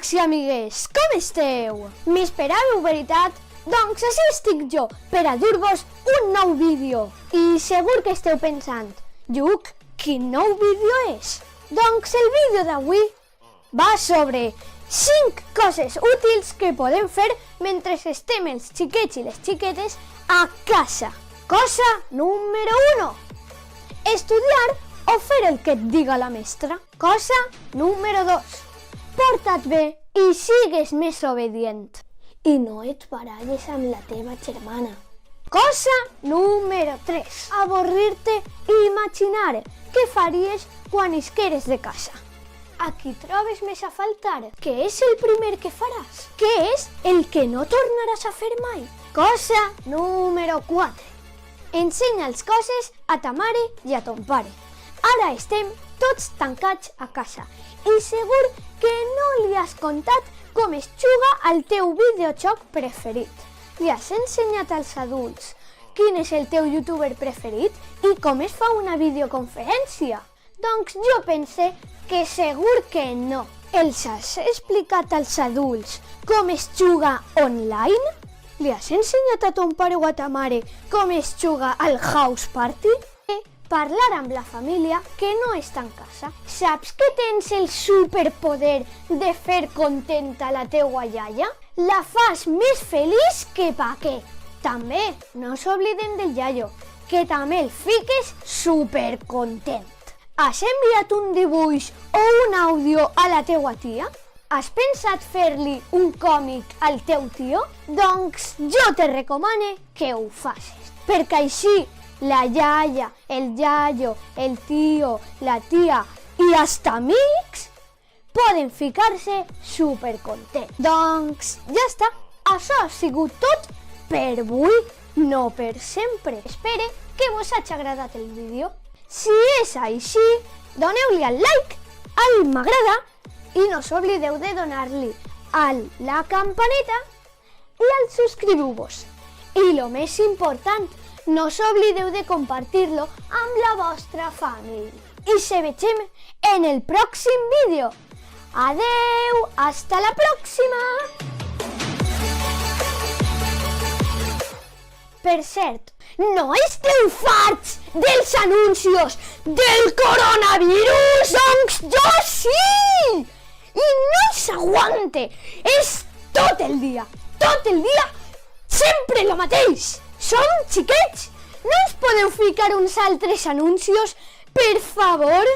amics i amigues, com esteu? M'esperàveu, veritat? Doncs així estic jo, per a dur-vos un nou vídeo. I segur que esteu pensant, Lluc, quin nou vídeo és? Doncs el vídeo d'avui va sobre 5 coses útils que podem fer mentre estem els xiquets i les xiquetes a casa. Cosa número 1. Estudiar o fer el que et diga la mestra. Cosa número 2. Porta't bé i sigues més obedient. I no et baralles amb la teva germana. Cosa número 3. Avorrir-te i imaginar què faries quan isqueres de casa. A qui trobes més a faltar? Què és el primer que faràs? Què és el que no tornaràs a fer mai? Cosa número 4. Ensenya les coses a ta mare i a ton pare. Ara estem tots tancats a casa i segur que no li has contat com es juga al teu videojoc preferit. Li has ensenyat als adults quin és el teu youtuber preferit i com es fa una videoconferència. Doncs jo pense que segur que no. Els has explicat als adults com es juga online? Li has ensenyat a ton pare o a ta mare com es juga al House Party? Parlar amb la família que no està en casa. Saps que tens el superpoder de fer contenta la teua iaia? La fas més feliç que pa què. També no s'obliden del iaio, que també el fiques supercontent. Has enviat un dibuix o un àudio a la teua tia? Has pensat fer-li un còmic al teu tio? Doncs jo te recomano que ho facis, perquè així la iaia, el iaio, el tio, la tia i hasta amics poden ficar-se supercontents. Doncs ja està, això ha sigut tot per avui, no per sempre. Espero que vos hagi agradat el vídeo. Si és així, doneu-li al like, al m'agrada i no s'oblideu de donar-li a la campaneta i al subscriviu-vos. I el més important, no s'oblideu de compartir-lo amb la vostra família. I se vegem en el pròxim vídeo. Adeu, hasta la pròxima! Per cert, no esteu farts dels anuncis del coronavirus? Doncs jo sí! I no s'aguante! És tot el dia, sempre el mateix! Som xiquets! No ens podeu ficar uns altres anuncis, per favor?